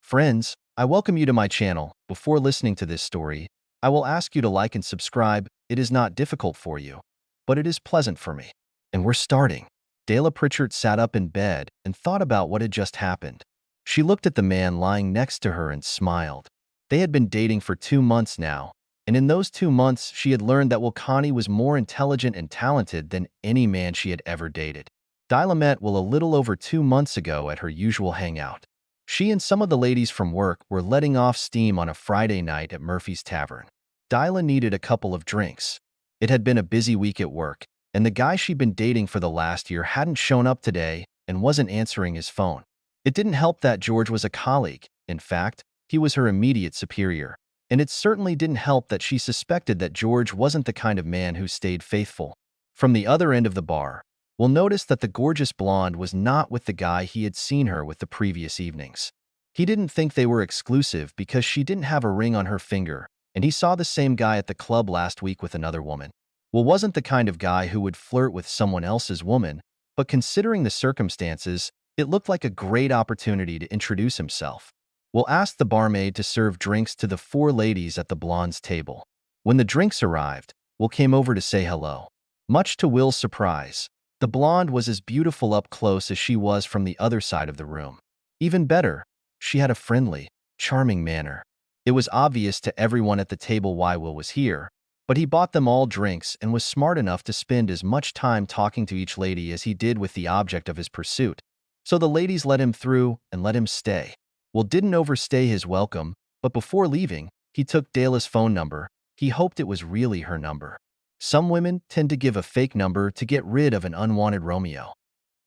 Friends, I welcome you to my channel. Before listening to this story, I will ask you to like and subscribe. It is not difficult for you, but it is pleasant for me. And we're starting. Dela Pritchard sat up in bed and thought about what had just happened. She looked at the man lying next to her and smiled. They had been dating for 2 months now, and in those 2 months, she had learned that Wilkani was more intelligent and talented than any man she had ever dated. Dela met Will a little over 2 months ago at her usual hangout. She and some of the ladies from work were letting off steam on a Friday night at Murphy's Tavern. Dela needed a couple of drinks. It had been a busy week at work, and the guy she'd been dating for the last year hadn't shown up today and wasn't answering his phone. It didn't help that George was a colleague. In fact, he was her immediate superior. And it certainly didn't help that she suspected that George wasn't the kind of man who stayed faithful. From the other end of the bar, Will noticed that the gorgeous blonde was not with the guy he had seen her with the previous evenings. He didn't think they were exclusive because she didn't have a ring on her finger, and he saw the same guy at the club last week with another woman. Will wasn't the kind of guy who would flirt with someone else's woman, but considering the circumstances, it looked like a great opportunity to introduce himself. Will asked the barmaid to serve drinks to the 4 ladies at the blonde's table. When the drinks arrived, Will came over to say hello. Much to Will's surprise, the blonde was as beautiful up close as she was from the other side of the room. Even better, she had a friendly, charming manner. It was obvious to everyone at the table why Will was here, but he bought them all drinks and was smart enough to spend as much time talking to each lady as he did with the object of his pursuit. So the ladies let him through and let him stay. Will didn't overstay his welcome, but before leaving, he took Dela's phone number. He hoped it was really her number. Some women tend to give a fake number to get rid of an unwanted Romeo.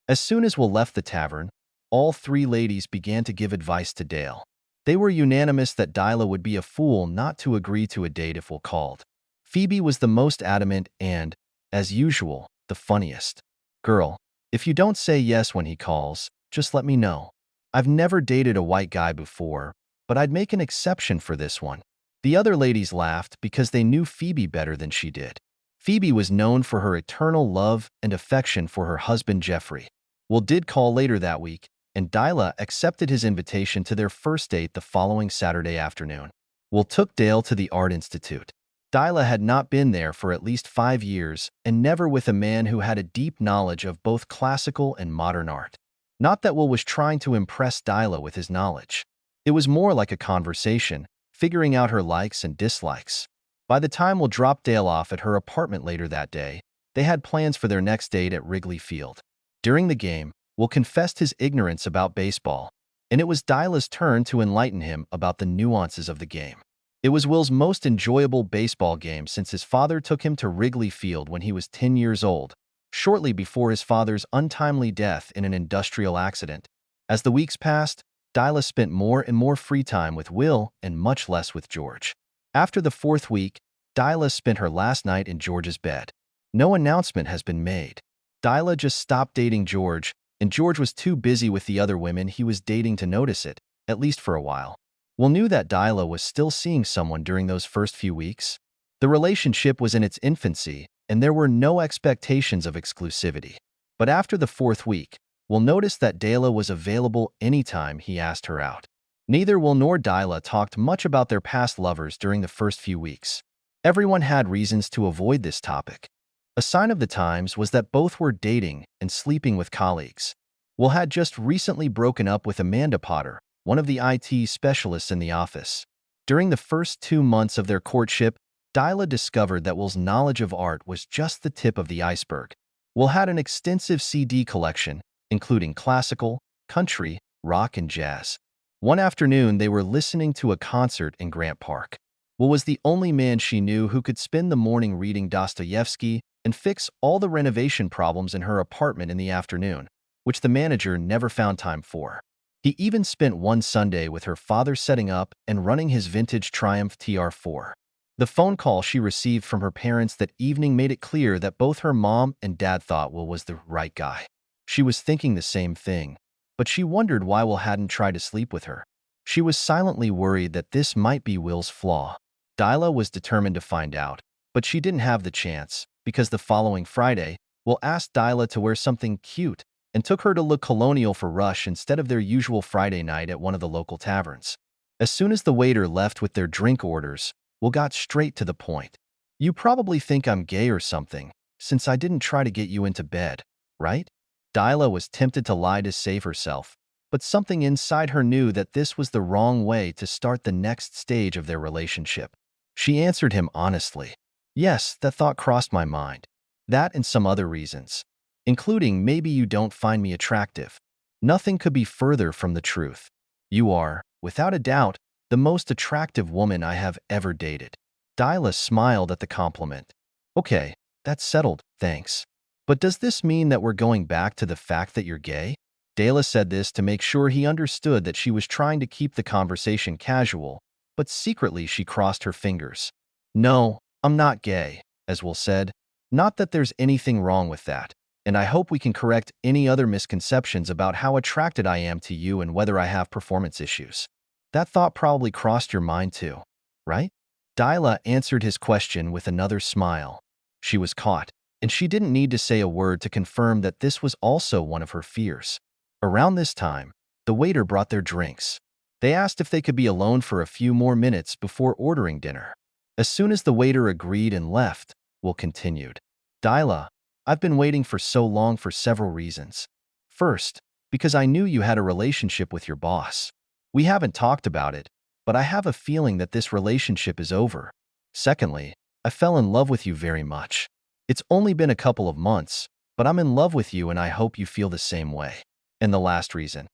As soon as Will left the tavern, all 3 ladies began to give advice to Dale. They were unanimous that Dela would be a fool not to agree to a date if Will called. Phoebe was the most adamant and, as usual, the funniest. "Girl, if you don't say yes when he calls, just let me know. I've never dated a white guy before, but I'd make an exception for this one." The other ladies laughed because they knew Phoebe better than she did. Phoebe was known for her eternal love and affection for her husband Jeffrey. Will did call later that week, and Dela accepted his invitation to their first date the following Saturday afternoon. Will took Dale to the Art Institute. Dela had not been there for at least 5 years, and never with a man who had a deep knowledge of both classical and modern art. Not that Will was trying to impress Dela with his knowledge. It was more like a conversation, figuring out her likes and dislikes. By the time Will dropped Dale off at her apartment later that day, they had plans for their next date at Wrigley Field. During the game, Will confessed his ignorance about baseball, and it was Dela's turn to enlighten him about the nuances of the game. It was Will's most enjoyable baseball game since his father took him to Wrigley Field when he was 10 years old, shortly before his father's untimely death in an industrial accident. As the weeks passed, Dela spent more and more free time with Will and much less with George. After the 4th week, Dela spent her last night in George's bed. No announcement has been made. Dela just stopped dating George, and George was too busy with the other women he was dating to notice it, at least for a while. Will knew that Dela was still seeing someone during those first few weeks. The relationship was in its infancy, and there were no expectations of exclusivity. But after the 4th week, Will noticed that Dela was available anytime he asked her out. Neither Will nor Dela talked much about their past lovers during the first few weeks. Everyone had reasons to avoid this topic. A sign of the times was that both were dating and sleeping with colleagues. Will had just recently broken up with Amanda Potter, one of the IT specialists in the office. During the first 2 months of their courtship, Dela discovered that Will's knowledge of art was just the tip of the iceberg. Will had an extensive CD collection, including classical, country, rock, and jazz. One afternoon, they were listening to a concert in Grant Park. Will was the only man she knew who could spend the morning reading Dostoevsky and fix all the renovation problems in her apartment in the afternoon, which the manager never found time for. He even spent one Sunday with her father setting up and running his vintage Triumph TR4. The phone call she received from her parents that evening made it clear that both her mom and dad thought Will was the right guy. She was thinking the same thing, but she wondered why Will hadn't tried to sleep with her. She was silently worried that this might be Will's flaw. Dela was determined to find out, but she didn't have the chance, because the following Friday, Will asked Dela to wear something cute, and took her to look colonial for Rush instead of their usual Friday night at one of the local taverns. As soon as the waiter left with their drink orders, Will got straight to the point. You probably think I'm gay or something, since I didn't try to get you into bed, right? Dyla was tempted to lie to save herself, but something inside her knew that this was the wrong way to start the next stage of their relationship. She answered him honestly. Yes, that thought crossed my mind. That and some other reasons, including maybe you don't find me attractive. Nothing could be further from the truth. You are, without a doubt, the most attractive woman I have ever dated. Dyla smiled at the compliment. Okay, that's settled, thanks. But does this mean that we're going back to the fact that you're gay? Dayla said this to make sure he understood that she was trying to keep the conversation casual, but secretly she crossed her fingers. No, I'm not gay, as Will said. Not that there's anything wrong with that, and I hope we can correct any other misconceptions about how attracted I am to you and whether I have performance issues. That thought probably crossed your mind too, right? Dyla answered his question with another smile. She was caught, and she didn't need to say a word to confirm that this was also one of her fears. Around this time, the waiter brought their drinks. They asked if they could be alone for a few more minutes before ordering dinner. As soon as the waiter agreed and left, Will continued. Dyla, I've been waiting for so long for several reasons. First, because I knew you had a relationship with your boss. We haven't talked about it, but I have a feeling that this relationship is over. Secondly, I fell in love with you very much. It's only been a couple of months, but I'm in love with you and I hope you feel the same way. And the last reason.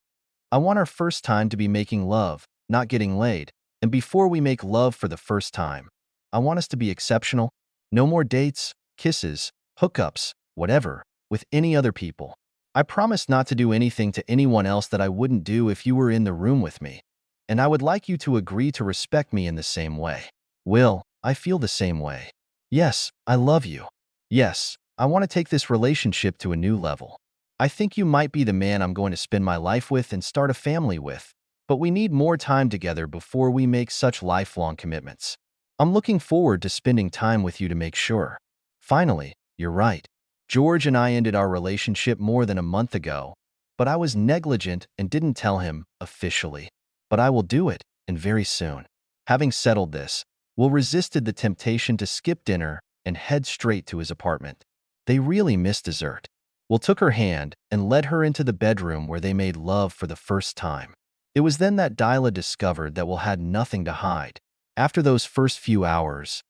I want our first time to be making love, not getting laid. And before we make love for the first time, I want us to be exceptional. No more dates, kisses, hookups, whatever, with any other people. I promise not to do anything to anyone else that I wouldn't do if you were in the room with me. And I would like you to agree to respect me in the same way. Will, I feel the same way. Yes, I love you. Yes, I want to take this relationship to a new level. I think you might be the man I'm going to spend my life with and start a family with, but we need more time together before we make such lifelong commitments. I'm looking forward to spending time with you to make sure. Finally, you're right. George and I ended our relationship more than a month ago, but I was negligent and didn't tell him officially. But I will do it, and very soon. Having settled this, Will resisted the temptation to skip dinner and head straight to his apartment. They really missed dessert. Will took her hand and led her into the bedroom where they made love for the first time. It was then that Dyla discovered that Will had nothing to hide. After those first few hours,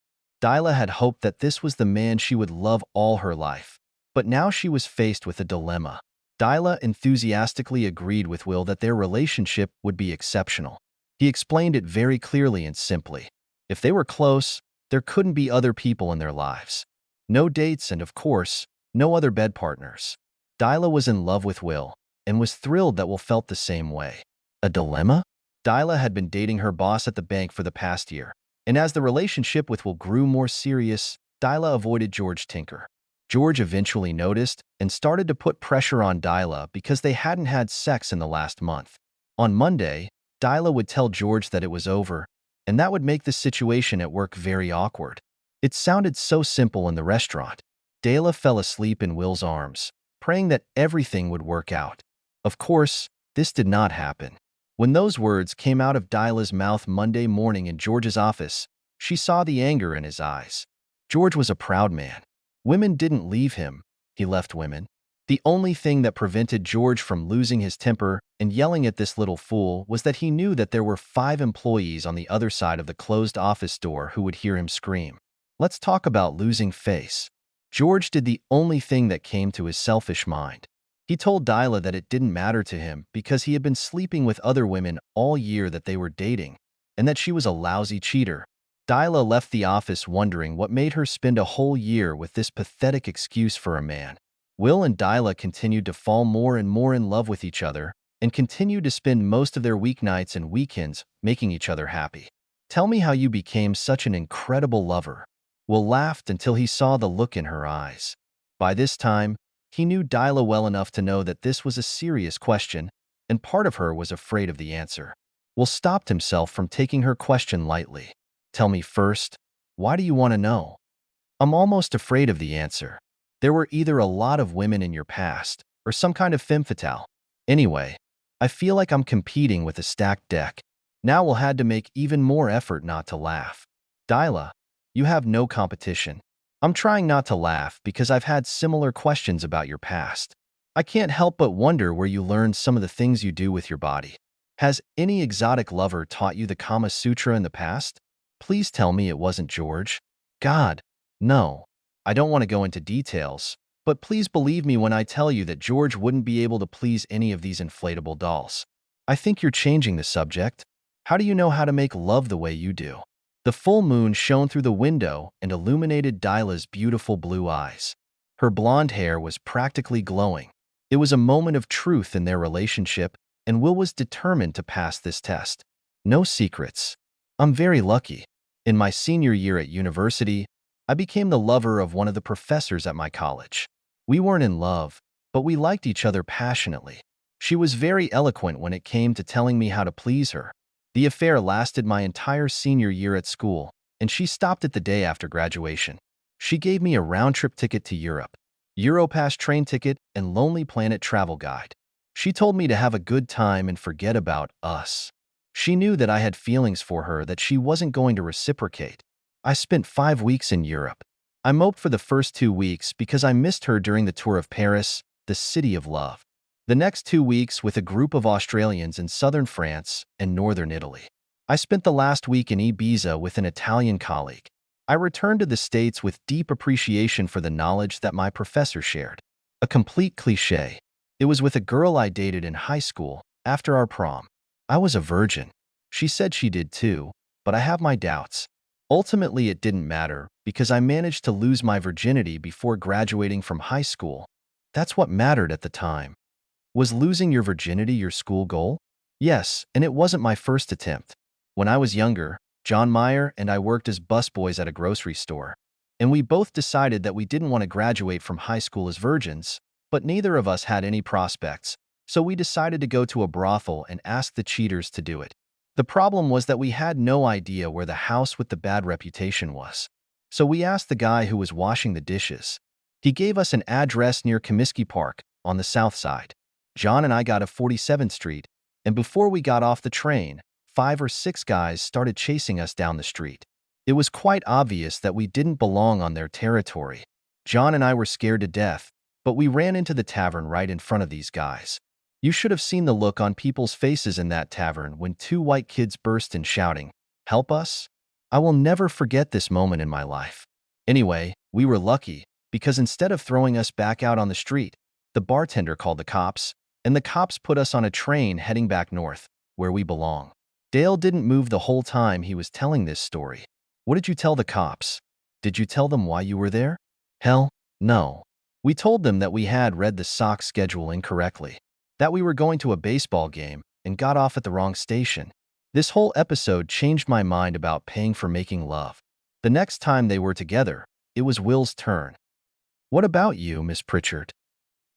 Dyla had hoped that this was the man she would love all her life. But now she was faced with a dilemma. Dyla enthusiastically agreed with Will that their relationship would be exceptional. He explained it very clearly and simply. If they were close, there couldn't be other people in their lives. No dates and, of course, no other bed partners. Dyla was in love with Will and was thrilled that Will felt the same way. A dilemma? Dyla had been dating her boss at the bank for the past year, and as the relationship with Will grew more serious, Dyla avoided George Tinker. George eventually noticed and started to put pressure on Dyla because they hadn't had sex in the last month. On Monday, Dyla would tell George that it was over, and that would make the situation at work very awkward. It sounded so simple in the restaurant. Dyla fell asleep in Will's arms, praying that everything would work out. Of course, this did not happen. When those words came out of Dyla's mouth Monday morning in George's office, she saw the anger in his eyes. George was a proud man. Women didn't leave him, he left women. The only thing that prevented George from losing his temper and yelling at this little fool was that he knew that there were 5 employees on the other side of the closed office door who would hear him scream. Let's talk about losing face. George did the only thing that came to his selfish mind. He told Dyla that it didn't matter to him because he had been sleeping with other women all year that they were dating, and that she was a lousy cheater. Dyla left the office wondering what made her spend a whole year with this pathetic excuse for a man. Will and Dyla continued to fall more and more in love with each other and continued to spend most of their weeknights and weekends making each other happy. Tell me how you became such an incredible lover. Will laughed until he saw the look in her eyes. By this time, he knew Dyla well enough to know that this was a serious question, and part of her was afraid of the answer. Will stopped himself from taking her question lightly. Tell me first, why do you want to know? I'm almost afraid of the answer. There were either a lot of women in your past, or some kind of femme fatale. Anyway, I feel like I'm competing with a stacked deck. Now we'll have to make even more effort not to laugh. Dyla, you have no competition. I'm trying not to laugh because I've had similar questions about your past. I can't help but wonder where you learned some of the things you do with your body. Has any exotic lover taught you the Kama Sutra in the past? Please tell me it wasn't George. God, no. I don't want to go into details, but please believe me when I tell you that George wouldn't be able to please any of these inflatable dolls. I think you're changing the subject. How do you know how to make love the way you do? The full moon shone through the window and illuminated Dyla's beautiful blue eyes. Her blonde hair was practically glowing. It was a moment of truth in their relationship, and Will was determined to pass this test. No secrets. I'm very lucky. In my senior year at university, I became the lover of one of the professors at my college. We weren't in love, but we liked each other passionately. She was very eloquent when it came to telling me how to please her. The affair lasted my entire senior year at school, and she stopped it the day after graduation. She gave me a round-trip ticket to Europe, Europass train ticket, and Lonely Planet travel guide. She told me to have a good time and forget about us. She knew that I had feelings for her that she wasn't going to reciprocate. I spent 5 weeks in Europe. I moped for the first 2 weeks because I missed her during the tour of Paris, the city of love. The next 2 weeks with a group of Australians in southern France and northern Italy. I spent the last week in Ibiza with an Italian colleague. I returned to the States with deep appreciation for the knowledge that my professor shared. A complete cliché. It was with a girl I dated in high school after our prom. I was a virgin. She said she did too, but I have my doubts. Ultimately, it didn't matter because I managed to lose my virginity before graduating from high school. That's what mattered at the time. Was losing your virginity your school goal? Yes, and it wasn't my first attempt. When I was younger, John Meyer and I worked as busboys at a grocery store, and we both decided that we didn't want to graduate from high school as virgins, but neither of us had any prospects, so we decided to go to a brothel and ask the cheaters to do it. The problem was that we had no idea where the house with the bad reputation was. So we asked the guy who was washing the dishes. He gave us an address near Comiskey Park on the south side. John and I got to 47th Street, and before we got off the train, 5 or 6 guys started chasing us down the street. It was quite obvious that we didn't belong on their territory. John and I were scared to death, but we ran into the tavern right in front of these guys. You should have seen the look on people's faces in that tavern when 2 white kids burst in shouting, "Help us!" I will never forget this moment in my life. Anyway, we were lucky, because instead of throwing us back out on the street, the bartender called the cops, and the cops put us on a train heading back north, where we belong. Dale didn't move the whole time he was telling this story. What did you tell the cops? Did you tell them why you were there? Hell, no. We told them that we had read the Sox schedule incorrectly, that we were going to a baseball game and got off at the wrong station. This whole episode changed my mind about paying for making love. The next time they were together, it was Will's turn. What about you, Miss Pritchard?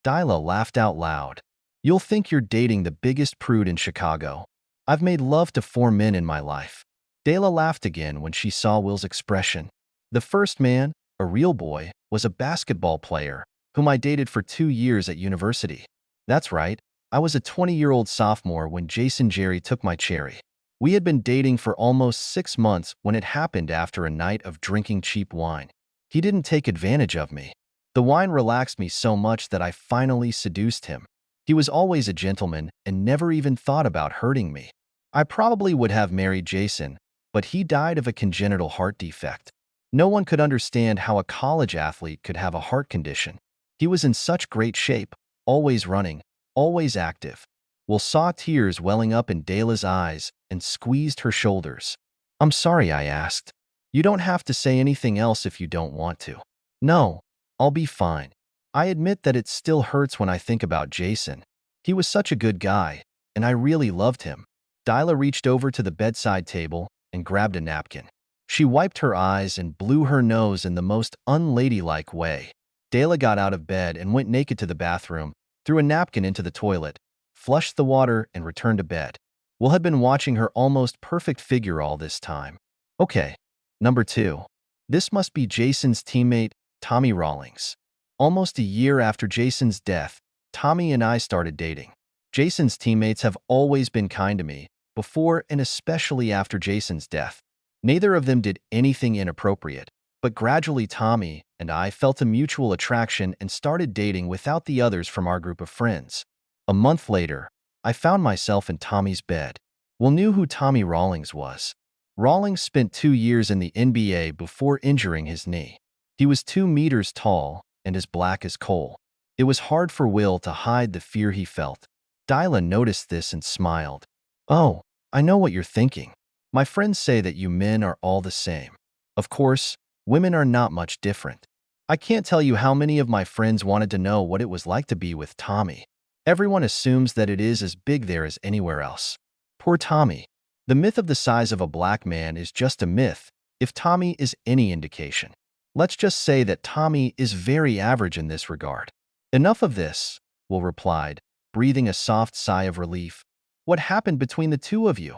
Dyla laughed out loud. You'll think you're dating the biggest prude in Chicago. I've made love to 4 men in my life. Dayla laughed again when she saw Will's expression. The first man, a real boy, was a basketball player, whom I dated for 2 years at university. That's right, I was a 20-year-old sophomore when Jason Jerry took my cherry. We had been dating for almost 6 months when it happened after a night of drinking cheap wine. He didn't take advantage of me. The wine relaxed me so much that I finally seduced him. He was always a gentleman and never even thought about hurting me. I probably would have married Jason, but he died of a congenital heart defect. No one could understand how a college athlete could have a heart condition. He was in such great shape, always running, always active. Will saw tears welling up in Dayla's eyes and squeezed her shoulders. I'm sorry, I asked. You don't have to say anything else if you don't want to. No, I'll be fine. I admit that it still hurts when I think about Jason. He was such a good guy, and I really loved him. Dyla reached over to the bedside table and grabbed a napkin. She wiped her eyes and blew her nose in the most unladylike way. Dayla got out of bed and went naked to the bathroom, threw a napkin into the toilet, flushed the water, and returned to bed. Will had been watching her almost perfect figure all this time. Okay, number 2. This must be Jason's teammate, Tommy Rawlings. Almost a year after Jason's death, Tommy and I started dating. Jason's teammates have always been kind to me, before and especially after Jason's death. Neither of them did anything inappropriate, but gradually Tommy and I felt a mutual attraction and started dating without the others from our group of friends. A month later, I found myself in Tommy's bed. Will knew who Tommy Rawlings was. Rawlings spent 2 years in the NBA before injuring his knee. He was 2 meters tall and as black as coal. It was hard for Will to hide the fear he felt. Dyla noticed this and smiled. "Oh, I know what you're thinking. My friends say that you men are all the same. Of course, women are not much different. I can't tell you how many of my friends wanted to know what it was like to be with Tommy. Everyone assumes that it is as big there as anywhere else. Poor Tommy. The myth of the size of a black man is just a myth, if Tommy is any indication. Let's just say that Tommy is very average in this regard." "Enough of this," Will replied, breathing a soft sigh of relief. "What happened between the two of you?"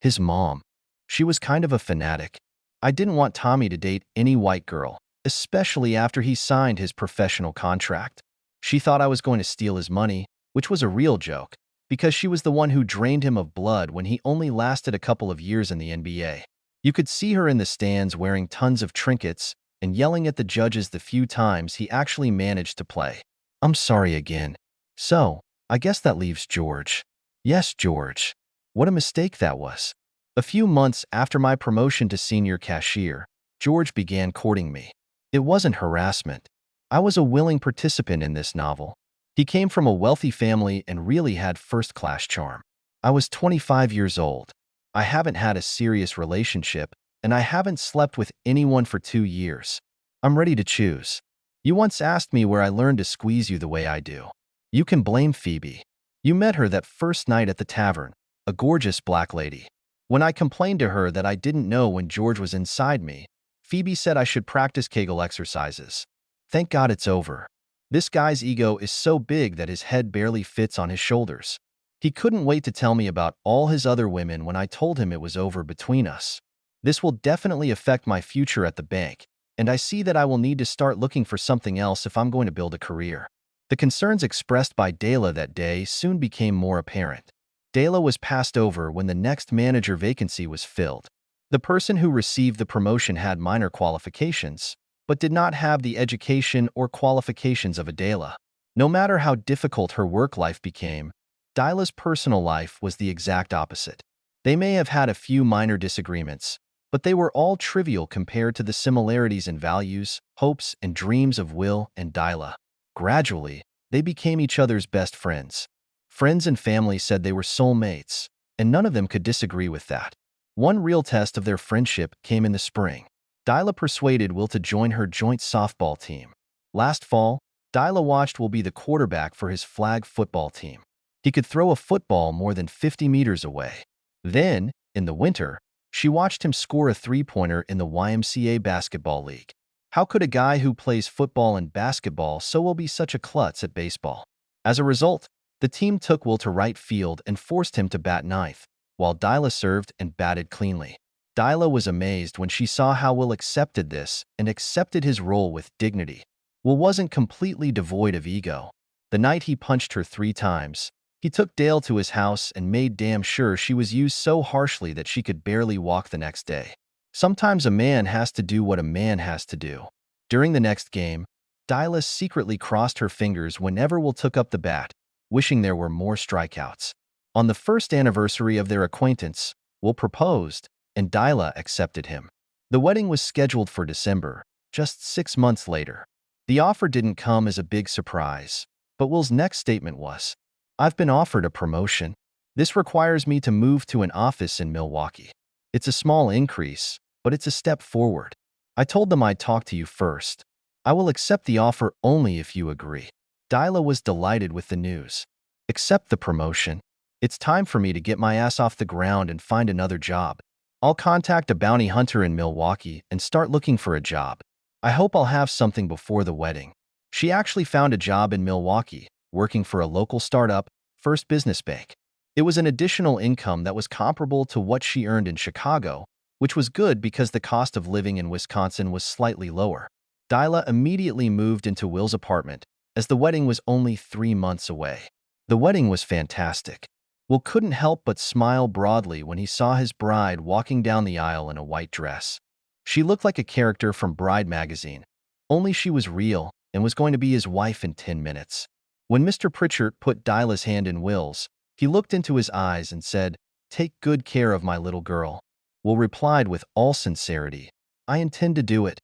"His mom. She was kind of a fanatic. I didn't want Tommy to date any white girl, especially after he signed his professional contract. She thought I was going to steal his money, which was a real joke, because she was the one who drained him of blood when he only lasted a couple of years in the NBA. You could see her in the stands wearing tons of trinkets and yelling at the judges the few times he actually managed to play." "I'm sorry again. So, I guess that leaves George." "Yes, George. What a mistake that was." "A few months after my promotion to senior cashier, George began courting me. It wasn't harassment. I was a willing participant in this novel. He came from a wealthy family and really had first-class charm. I was 25 years old. I haven't had a serious relationship, and I haven't slept with anyone for 2 years. I'm ready to choose. You once asked me where I learned to squeeze you the way I do. You can blame Phoebe. You met her that first night at the tavern, a gorgeous black lady. When I complained to her that I didn't know when George was inside me, Phoebe said I should practice Kegel exercises. Thank God it's over. This guy's ego is so big that his head barely fits on his shoulders. He couldn't wait to tell me about all his other women when I told him it was over between us. This will definitely affect my future at the bank, and I see that I will need to start looking for something else if I'm going to build a career." The concerns expressed by Dela that day soon became more apparent. Dela was passed over when the next manager vacancy was filled. The person who received the promotion had minor qualifications, but did not have the education or qualifications of Adela. No matter how difficult her work life became, Dyla's personal life was the exact opposite. They may have had a few minor disagreements, but they were all trivial compared to the similarities in values, hopes, and dreams of Will and Dyla. Gradually, they became each other's best friends. Friends and family said they were soulmates, and none of them could disagree with that. One real test of their friendship came in the spring. Dyla persuaded Will to join her joint softball team. Last fall, Dyla watched Will be the quarterback for his flag football team. He could throw a football more than 50 meters away. Then, in the winter, she watched him score a three-pointer in the YMCA basketball league. How could a guy who plays football and basketball so well be such a klutz at baseball? As a result, the team took Will to right field and forced him to bat ninth, while Dyla served and batted cleanly. Dyla was amazed when she saw how Will accepted this and accepted his role with dignity. Will wasn't completely devoid of ego. The night he punched her 3 times, he took Dale to his house and made damn sure she was used so harshly that she could barely walk the next day. Sometimes a man has to do what a man has to do. During the next game, Dyla secretly crossed her fingers whenever Will took up the bat, wishing there were more strikeouts. On the first anniversary of their acquaintance, Will proposed, and Dyla accepted him. The wedding was scheduled for December, just 6 months later. The offer didn't come as a big surprise, but Will's next statement was, "I've been offered a promotion. This requires me to move to an office in Milwaukee. It's a small increase, but it's a step forward. I told them I'd talk to you first. I will accept the offer only if you agree." Dyla was delighted with the news. "Accept the promotion. It's time for me to get my ass off the ground and find another job. I'll contact a bounty hunter in Milwaukee and start looking for a job. I hope I'll have something before the wedding." She actually found a job in Milwaukee, working for a local startup, First Business Bank. It was an additional income that was comparable to what she earned in Chicago, which was good because the cost of living in Wisconsin was slightly lower. Dyla immediately moved into Will's apartment, as the wedding was only 3 months away. The wedding was fantastic. Will couldn't help but smile broadly when he saw his bride walking down the aisle in a white dress. She looked like a character from Bride magazine, only she was real and was going to be his wife in 10 minutes. When Mr. Pritchard put Dila's hand in Will's, he looked into his eyes and said, "Take good care of my little girl." Will replied with all sincerity, "I intend to do it."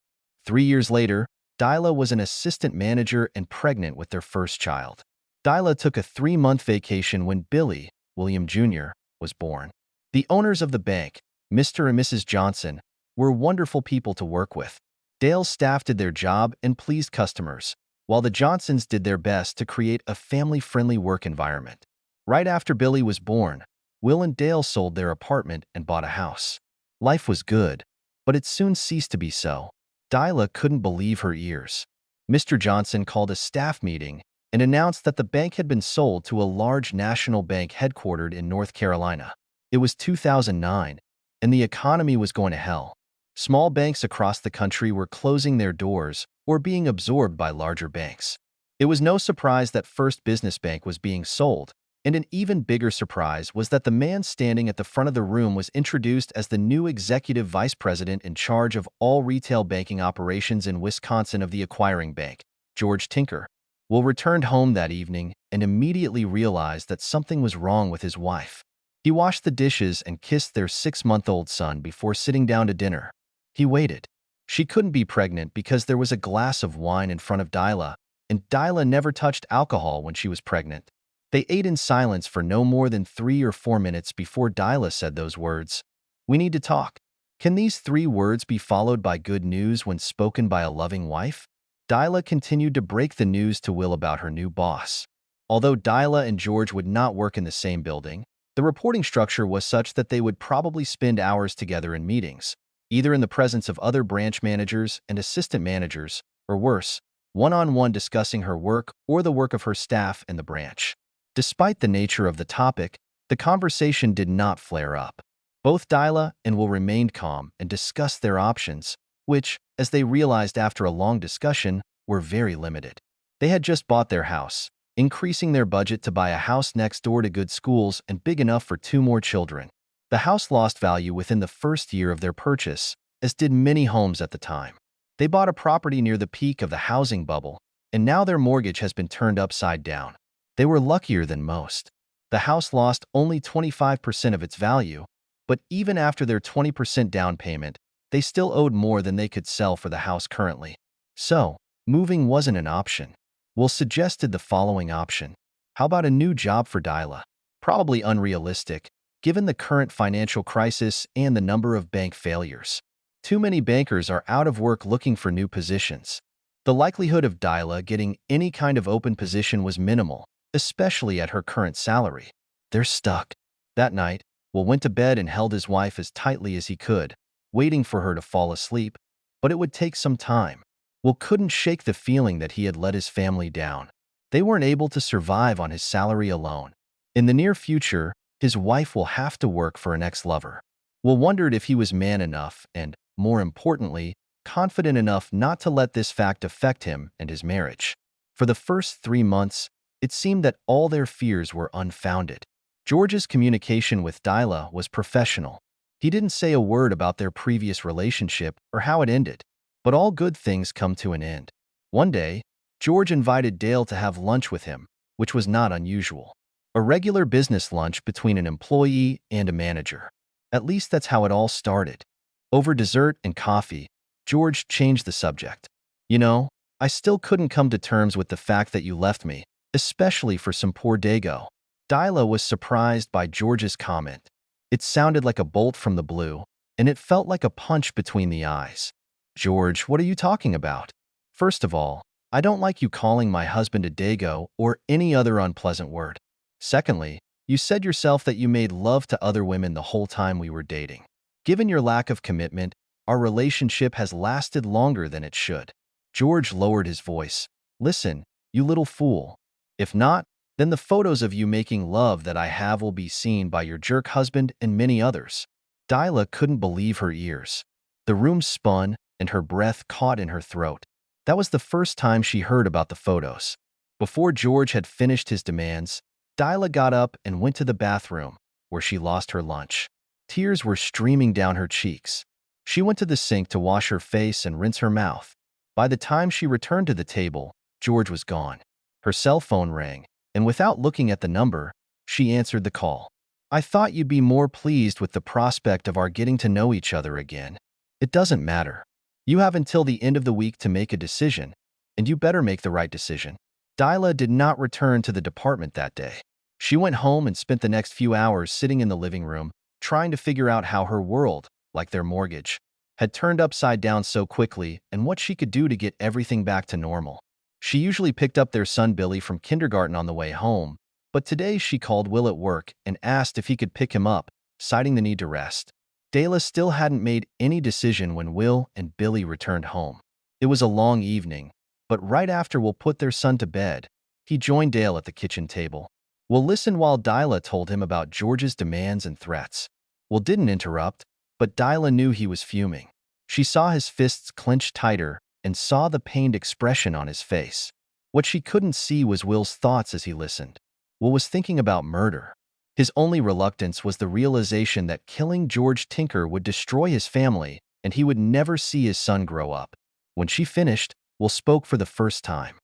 3 years later, Dila was an assistant manager and pregnant with their first child. Dila took a 3-month vacation when Billy, William Jr., was born. The owners of the bank, Mr. and Mrs. Johnson, were wonderful people to work with. Dale's staff did their job and pleased customers, while the Johnsons did their best to create a family-friendly work environment. Right after Billy was born, Will and Dale sold their apartment and bought a house. Life was good, but it soon ceased to be so. Dila couldn't believe her ears. Mr. Johnson called a staff meeting and announced that the bank had been sold to a large national bank headquartered in North Carolina. It was 2009, and the economy was going to hell. Small banks across the country were closing their doors or being absorbed by larger banks. It was no surprise that First Business Bank was being sold, and an even bigger surprise was that the man standing at the front of the room was introduced as the new executive vice president in charge of all retail banking operations in Wisconsin of the acquiring bank, George Tinker. Will returned home that evening and immediately realized that something was wrong with his wife. He washed the dishes and kissed their 6-month-old son before sitting down to dinner. He waited. She couldn't be pregnant because there was a glass of wine in front of Dila, and Dila never touched alcohol when she was pregnant. They ate in silence for no more than 3 or 4 minutes before Dila said those words. "We need to talk." Can these 3 words be followed by good news when spoken by a loving wife? Dila continued to break the news to Will about her new boss. Although Dila and George would not work in the same building, the reporting structure was such that they would probably spend hours together in meetings, either in the presence of other branch managers and assistant managers, or worse, one-on-one discussing her work or the work of her staff in the branch. Despite the nature of the topic, the conversation did not flare up. Both Dila and Will remained calm and discussed their options, which, as they realized after a long discussion, were very limited. They had just bought their house, increasing their budget to buy a house next door to good schools and big enough for 2 more children. The house lost value within the first year of their purchase, as did many homes at the time. They bought a property near the peak of the housing bubble, and now their mortgage has been turned upside down. They were luckier than most. The house lost only 25% of its value, but even after their 20% down payment, they still owed more than they could sell for the house currently. So, moving wasn't an option. Will suggested the following option. How about a new job for Dila? Probably unrealistic, given the current financial crisis and the number of bank failures. Too many bankers are out of work looking for new positions. The likelihood of Dila getting any kind of open position was minimal, especially at her current salary. They're stuck. That night, Will went to bed and held his wife as tightly as he could, waiting for her to fall asleep, but it would take some time. Will couldn't shake the feeling that he had let his family down. They weren't able to survive on his salary alone. In the near future, his wife will have to work for an ex-lover. Will wondered if he was man enough and, more importantly, confident enough not to let this fact affect him and his marriage. For the first 3 months, it seemed that all their fears were unfounded. George's communication with Dila was professional. He didn't say a word about their previous relationship or how it ended, but all good things come to an end. One day, George invited Dale to have lunch with him, which was not unusual. A regular business lunch between an employee and a manager. At least that's how it all started. Over dessert and coffee, George changed the subject. "You know, I still couldn't come to terms with the fact that you left me, especially for some poor dago." Dila was surprised by George's comment. It sounded like a bolt from the blue, and it felt like a punch between the eyes. "George, what are you talking about? First of all, I don't like you calling my husband a dago or any other unpleasant word. Secondly, you said yourself that you made love to other women the whole time we were dating. Given your lack of commitment, our relationship has lasted longer than it should." George lowered his voice. "Listen, you little fool. If not, then the photos of you making love that I have will be seen by your jerk husband and many others." Dila couldn't believe her ears. The room spun, and her breath caught in her throat. That was the first time she heard about the photos. Before George had finished his demands, Dyla got up and went to the bathroom, where she lost her lunch. Tears were streaming down her cheeks. She went to the sink to wash her face and rinse her mouth. By the time she returned to the table, George was gone. Her cell phone rang, and without looking at the number, she answered the call. "I thought you'd be more pleased with the prospect of our getting to know each other again. It doesn't matter. You have until the end of the week to make a decision, and you better make the right decision." Dyla did not return to the department that day. She went home and spent the next few hours sitting in the living room, trying to figure out how her world, like their mortgage, had turned upside down so quickly and what she could do to get everything back to normal. She usually picked up their son Billy from kindergarten on the way home, but today she called Will at work and asked if he could pick him up, citing the need to rest. Dayla still hadn't made any decision when Will and Billy returned home. It was a long evening, but right after Will put their son to bed, he joined Dale at the kitchen table. Will listened while Dyla told him about George's demands and threats. Will didn't interrupt, but Dyla knew he was fuming. She saw his fists clenched tighter and saw the pained expression on his face. What she couldn't see was Will's thoughts as he listened. Will was thinking about murder. His only reluctance was the realization that killing George Tinker would destroy his family and he would never see his son grow up. When she finished, Will spoke for the first time.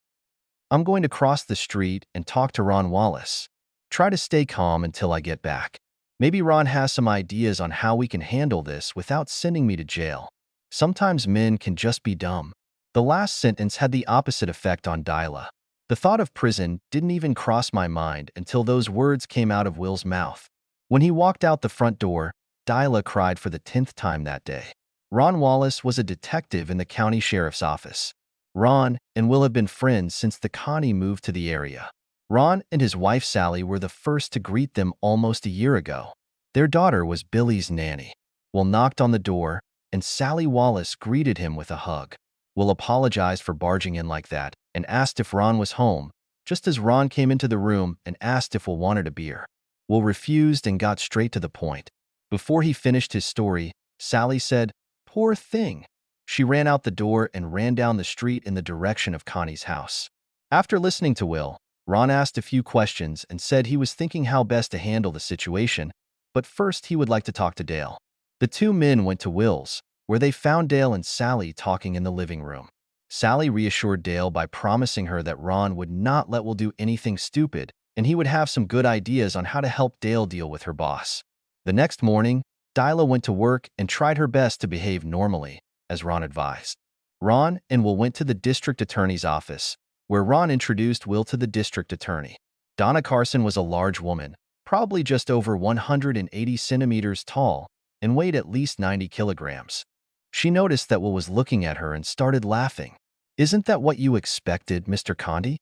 "I'm going to cross the street and talk to Ron Wallace. Try to stay calm until I get back. Maybe Ron has some ideas on how we can handle this without sending me to jail. Sometimes men can just be dumb." The last sentence had the opposite effect on Dyla. The thought of prison didn't even cross my mind until those words came out of Will's mouth. When he walked out the front door, Dyla cried for the 10th time that day. Ron Wallace was a detective in the county sheriff's office. Ron and Will have been friends since the Connie moved to the area. Ron and his wife Sally were the first to greet them almost a year ago. Their daughter was Billy's nanny. Will knocked on the door, and Sally Wallace greeted him with a hug. Will apologized for barging in like that and asked if Ron was home, just as Ron came into the room and asked if Will wanted a beer. Will refused and got straight to the point. Before he finished his story, Sally said, "Poor thing." She ran out the door and ran down the street in the direction of Connie's house. After listening to Will, Ron asked a few questions and said he was thinking how best to handle the situation, but first he would like to talk to Dale. The two men went to Will's, where they found Dale and Sally talking in the living room. Sally reassured Dale by promising her that Ron would not let Will do anything stupid, and he would have some good ideas on how to help Dale deal with her boss. The next morning, Dyla went to work and tried her best to behave normally, as Ron advised. Ron and Will went to the district attorney's office, where Ron introduced Will to the district attorney. Donna Carson was a large woman, probably just over 180 centimeters tall, and weighed at least 90 kilograms. She noticed that Will was looking at her and started laughing. "Isn't that what you expected, Mr. Conti?"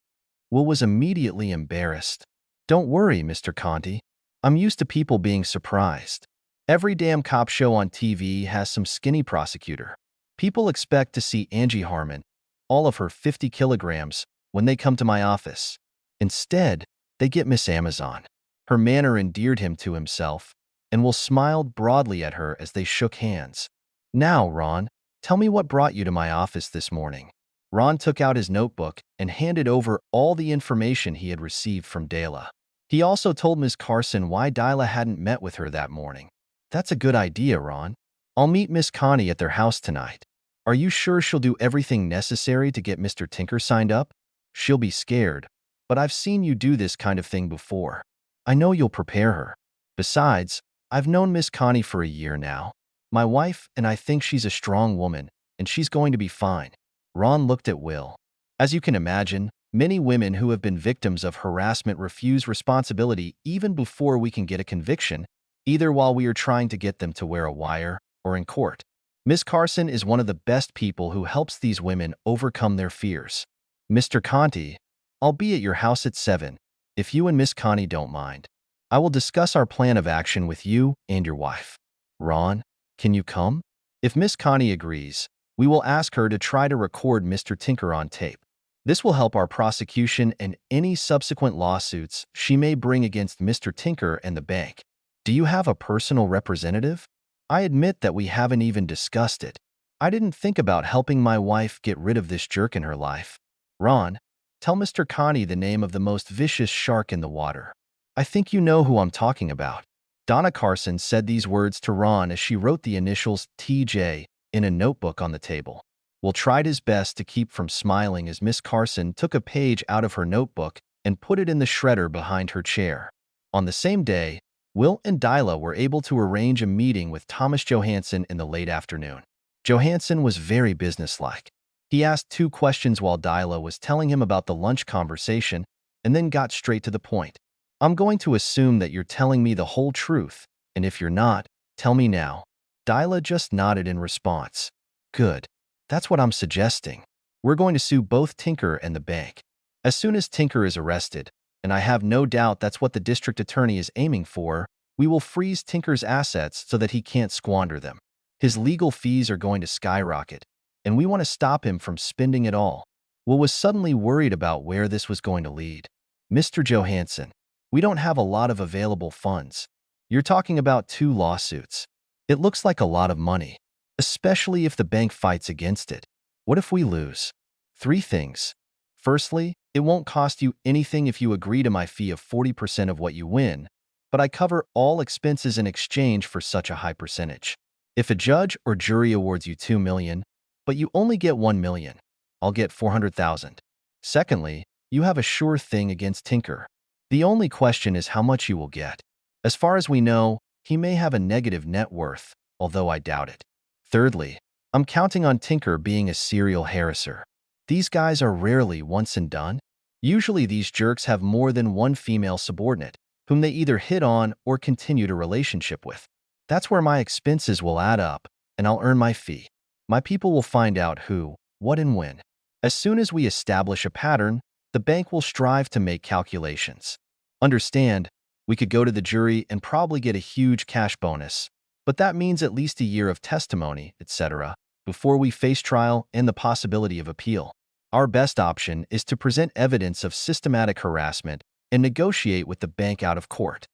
Will was immediately embarrassed. "Don't worry, Mr. Conti. I'm used to people being surprised. Every damn cop show on TV has some skinny prosecutor. People expect to see Angie Harmon, all of her 50 kilograms, when they come to my office. Instead, they get Miss Amazon." Her manner endeared him to himself, and Will smiled broadly at her as they shook hands. "Now, Ron, tell me what brought you to my office this morning." Ron took out his notebook and handed over all the information he had received from Dayla. He also told Ms. Carson why Dyla hadn't met with her that morning. "That's a good idea, Ron. I'll meet Miss Connie at their house tonight. Are you sure she'll do everything necessary to get Mr. Tinker signed up? She'll be scared, but I've seen you do this kind of thing before. I know you'll prepare her. Besides, I've known Miss Connie for a year now. My wife and I think she's a strong woman, and she's going to be fine." Ron looked at Will. As you can imagine, many women who have been victims of harassment refuse responsibility even before we can get a conviction, either while we are trying to get them to wear a wire or in court. Miss Carson is one of the best people who helps these women overcome their fears. "Mr. Conti, I'll be at your house at 7, if you and Miss Connie don't mind. I will discuss our plan of action with you and your wife. Ron, can you come? If Miss Connie agrees, we will ask her to try to record Mr. Tinker on tape. This will help our prosecution and any subsequent lawsuits she may bring against Mr. Tinker and the bank. Do you have a personal representative? I admit that we haven't even discussed it. I didn't think about helping my wife get rid of this jerk in her life. Ron, Tell Mr. Connie the name of the most vicious shark in the water. I think you know who I'm talking about. Donna Carson said these words to Ron as she wrote the initials TJ in a notebook on the table. Will tried his best to keep from smiling as Miss Carson took a page out of her notebook and put it in the shredder behind her chair. On the same day, Will and Dyla were able to arrange a meeting with Thomas Johansson in the late afternoon. Johansson was very businesslike. He asked 2 questions while Dyla was telling him about the lunch conversation and then got straight to the point. I'm going to assume that you're telling me the whole truth, and if you're not, tell me now. Dyla just nodded in response. Good. That's what I'm suggesting. We're going to sue both Tinker and the bank. As soon as Tinker is arrested, and I have no doubt that's what the district attorney is aiming for, we will freeze Tinker's assets so that he can't squander them. His legal fees are going to skyrocket, and we want to stop him from spending it all. Will was suddenly worried about where this was going to lead. Mr. Johansson, we don't have a lot of available funds. You're talking about 2 lawsuits. It looks like a lot of money, especially if the bank fights against it. What if we lose? 3 things. Firstly, it won't cost you anything if you agree to my fee of 40% of what you win, but I cover all expenses in exchange for such a high percentage. If a judge or jury awards you $2 million, but you only get $1 million, I'll get $400,000. Secondly, you have a sure thing against Tinker. The only question is how much you will get. As far as we know, he may have a negative net worth, although I doubt it. Thirdly, I'm counting on Tinker being a serial harasser. These guys are rarely once and done. Usually these jerks have more than one female subordinate, whom they either hit on or continued a relationship with. That's where my expenses will add up, and I'll earn my fee. My people will find out who, what, and when. As soon as we establish a pattern, the bank will strive to make calculations. Understand, we could go to the jury and probably get a huge cash bonus, but that means at least a year of testimony, etc., before we face trial and the possibility of appeal. Our best option is to present evidence of systematic harassment and negotiate with the bank out of court.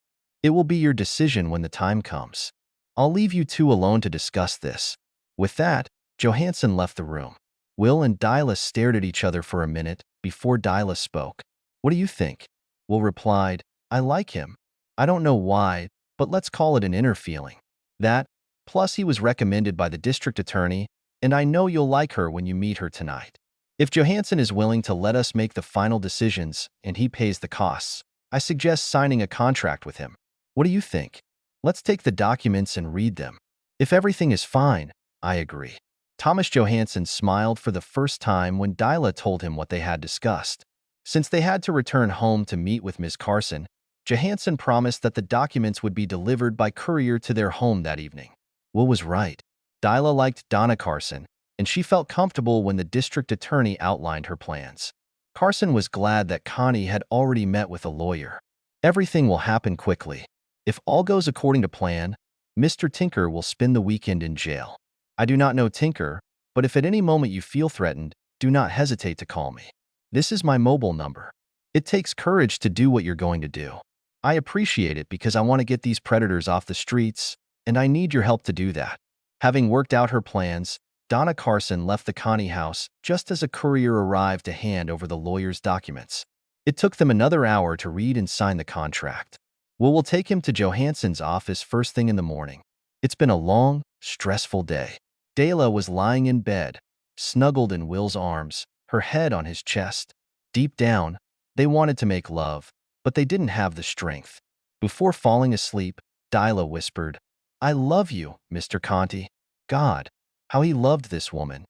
It will be your decision when the time comes. I'll leave you 2 alone to discuss this. With that, Johansson left the room. Will and Dyla stared at each other for a minute before Dyla spoke. What do you think? Will replied, I like him. I don't know why, but let's call it an inner feeling. That, plus he was recommended by the district attorney, and I know you'll like her when you meet her tonight. If Johansson is willing to let us make the final decisions and he pays the costs, I suggest signing a contract with him. What do you think? Let's take the documents and read them. If everything is fine, I agree. Thomas Johansson smiled for the first time when Dyla told him what they had discussed. Since they had to return home to meet with Ms. Carson, Johansson promised that the documents would be delivered by courier to their home that evening. Will was right. Dyla liked Donna Carson, and she felt comfortable when the district attorney outlined her plans. Carson was glad that Connie had already met with a lawyer. Everything will happen quickly. If all goes according to plan, Mr. Tinker will spend the weekend in jail. I do not know Tinker, but if at any moment you feel threatened, do not hesitate to call me. This is my mobile number. It takes courage to do what you're going to do. I appreciate it because I want to get these predators off the streets, and I need your help to do that. Having worked out her plans, Donna Carson left the Connie house just as a courier arrived to hand over the lawyer's documents. It took them another hour to read and sign the contract. Will take him to Johansson's office first thing in the morning. It's been a long, stressful day. Dayla was lying in bed, snuggled in Will's arms, her head on his chest. Deep down, they wanted to make love, but they didn't have the strength. Before falling asleep, Dayla whispered, I love you, Mr. Conti. God, how he loved this woman.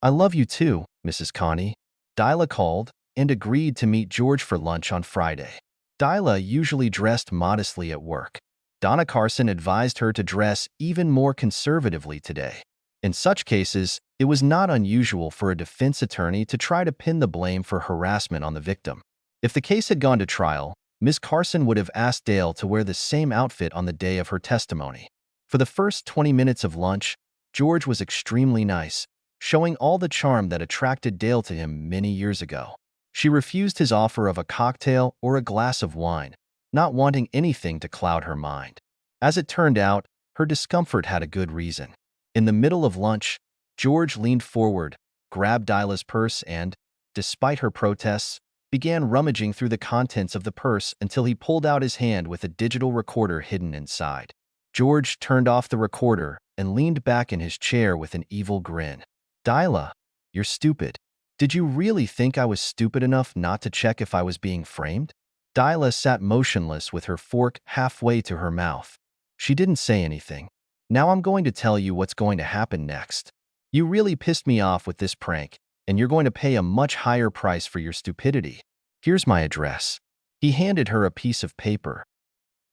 I love you too, Mrs. Connie. Dayla called and agreed to meet George for lunch on Friday. Dayla usually dressed modestly at work. Donna Carson advised her to dress even more conservatively today. In such cases, it was not unusual for a defense attorney to try to pin the blame for harassment on the victim. If the case had gone to trial, Ms. Carson would have asked Dale to wear the same outfit on the day of her testimony. For the first 20 minutes of lunch, George was extremely nice, showing all the charm that attracted Dale to him many years ago. She refused his offer of a cocktail or a glass of wine, not wanting anything to cloud her mind. As it turned out, her discomfort had a good reason. In the middle of lunch, George leaned forward, grabbed Dyla's purse and, despite her protests, began rummaging through the contents of the purse until he pulled out his hand with a digital recorder hidden inside. George turned off the recorder and leaned back in his chair with an evil grin. "Dyla, you're stupid. Did you really think I was stupid enough not to check if I was being framed?" Dyla sat motionless with her fork halfway to her mouth. She didn't say anything. "Now I'm going to tell you what's going to happen next. You really pissed me off with this prank, and you're going to pay a much higher price for your stupidity. Here's my address." He handed her a piece of paper.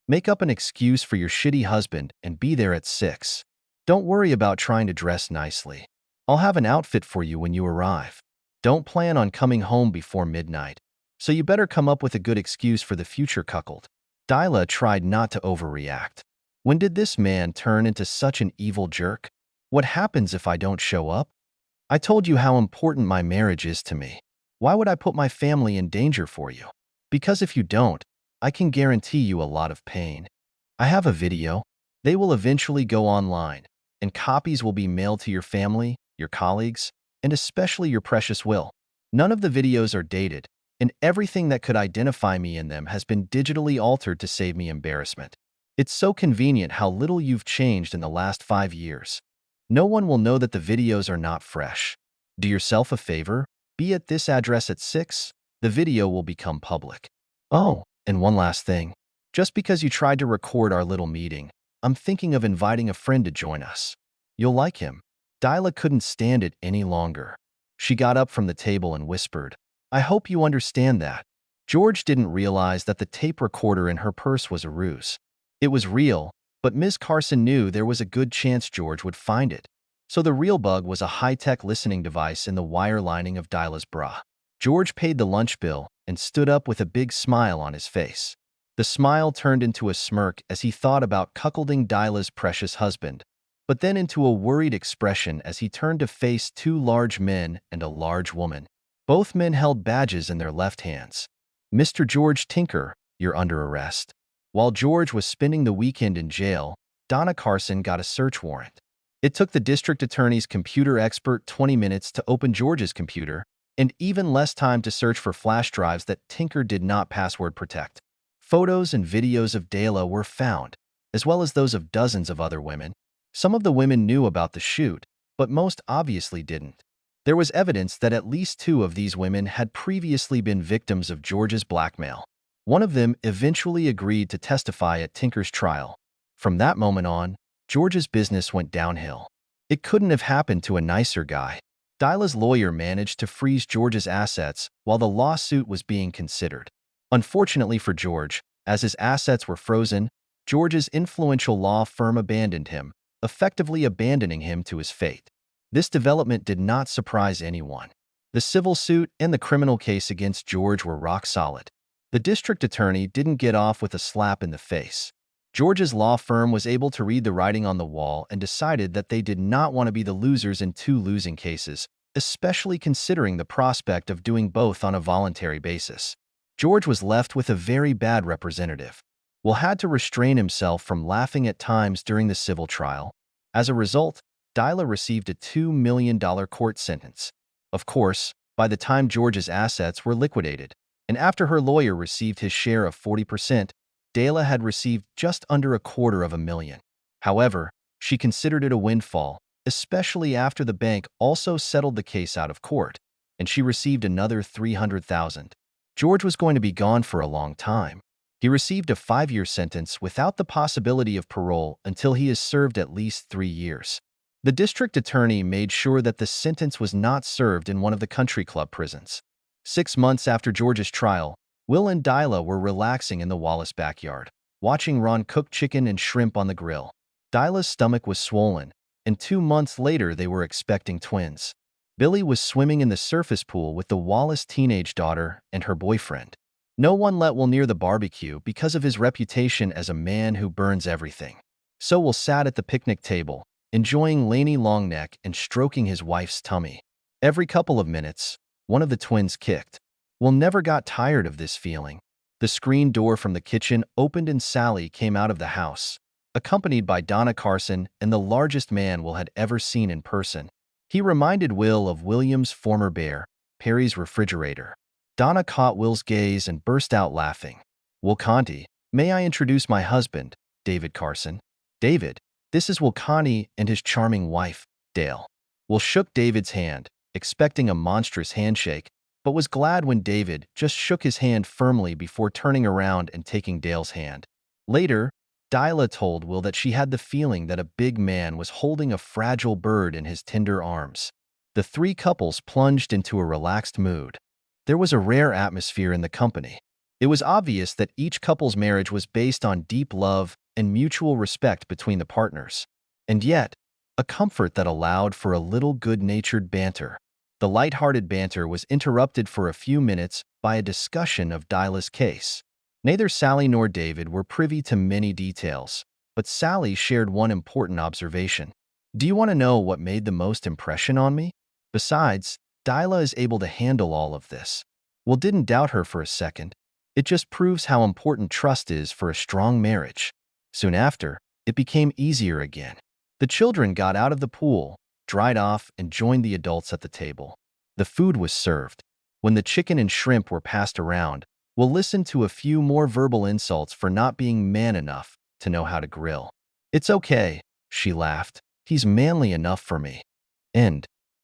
"Make up an excuse for your shitty husband and be there at 6. Don't worry about trying to dress nicely. I'll have an outfit for you when you arrive. Don't plan on coming home before midnight, so you better come up with a good excuse for the future cuckold." Dyla tried not to overreact. When did this man turn into such an evil jerk? "What happens if I don't show up? I told you how important my marriage is to me. Why would I put my family in danger for you? Because if you don't, I can guarantee you a lot of pain. I have a video. They will eventually go online, and copies will be mailed to your family, your colleagues, and especially your precious Will. None of the videos are dated, and everything that could identify me in them has been digitally altered to save me embarrassment. It's so convenient how little you've changed in the last 5 years. No one will know that the videos are not fresh. Do yourself a favor, be at this address at 6. The video will become public. Oh, and one last thing. Just because you tried to record our little meeting, I'm thinking of inviting a friend to join us. You'll like him." Dyla couldn't stand it any longer. She got up from the table and whispered, "I hope you understand that." George didn't realize that the tape recorder in her purse was a ruse. It was real, but Ms. Carson knew there was a good chance George would find it. So the real bug was a high-tech listening device in the wire lining of Dyla's bra. George paid the lunch bill and stood up with a big smile on his face. The smile turned into a smirk as he thought about cuckolding Dyla's precious husband, but then into a worried expression as he turned to face 2 large men and a large woman. Both men held badges in their left hands. "Mr. George Tinker, you're under arrest." While George was spending the weekend in jail, Donna Carson got a search warrant. It took the district attorney's computer expert 20 minutes to open George's computer, and even less time to search for flash drives that Tinker did not password protect. Photos and videos of Dyla were found, as well as those of dozens of other women. Some of the women knew about the shoot, but most obviously didn't. There was evidence that at least 2 of these women had previously been victims of George's blackmail. One of them eventually agreed to testify at Tinker's trial. From that moment on, George's business went downhill. It couldn't have happened to a nicer guy. Dyla's lawyer managed to freeze George's assets while the lawsuit was being considered. Unfortunately for George, as his assets were frozen, George's influential law firm abandoned him, effectively abandoning him to his fate. This development did not surprise anyone. The civil suit and the criminal case against George were rock solid. The district attorney didn't get off with a slap in the face. George's law firm was able to read the writing on the wall and decided that they did not want to be the losers in 2 losing cases, especially considering the prospect of doing both on a voluntary basis. George was left with a very bad representative. Will had to restrain himself from laughing at times during the civil trial. As a result, Dyla received a $2 million court sentence. Of course, by the time George's assets were liquidated, and after her lawyer received his share of 40%, Dyla had received just under $250,000. However, she considered it a windfall, especially after the bank also settled the case out of court, and she received another $300,000. George was going to be gone for a long time. He received a 5-year sentence without the possibility of parole until he has served at least 3 years. The district attorney made sure that the sentence was not served in one of the country club prisons. 6 months after George's trial, Will and Dyla were relaxing in the Wallace backyard, watching Ron cook chicken and shrimp on the grill. Dyla's stomach was swollen, and 2 months later they were expecting twins. Billy was swimming in the surface pool with the Wallace teenage daughter and her boyfriend. No one let Will near the barbecue because of his reputation as a man who burns everything. So Will sat at the picnic table, enjoying Laney Longneck and stroking his wife's tummy. Every couple of minutes, one of the twins kicked. Will never got tired of this feeling. The screen door from the kitchen opened and Sally came out of the house, accompanied by Donna Carson and the largest man Will had ever seen in person. He reminded Will of William's former bear, Perry's refrigerator. Donna caught Will's gaze and burst out laughing. Will Conti, may I introduce my husband, David Carson? David, this is Will Conti and his charming wife, Dale. Will shook David's hand, expecting a monstrous handshake, but was glad when David just shook his hand firmly before turning around and taking Dale's hand. Later, Dyla told Will that she had the feeling that a big man was holding a fragile bird in his tender arms. The three couples plunged into a relaxed mood. There was a rare atmosphere in the company. It was obvious that each couple's marriage was based on deep love and mutual respect between the partners. And yet, a comfort that allowed for a little good-natured banter. The light-hearted banter was interrupted for a few minutes by a discussion of Dyla's case. Neither Sally nor David were privy to many details, but Sally shared one important observation. Do you want to know what made the most impression on me? Besides, Dyla is able to handle all of this. Will didn't doubt her for a second. It just proves how important trust is for a strong marriage. Soon after, it became easier again. The children got out of the pool, dried off, and joined the adults at the table. The food was served. When the chicken and shrimp were passed around, Will listened to a few more verbal insults for not being man enough to know how to grill. It's okay, she laughed. He's manly enough for me. End.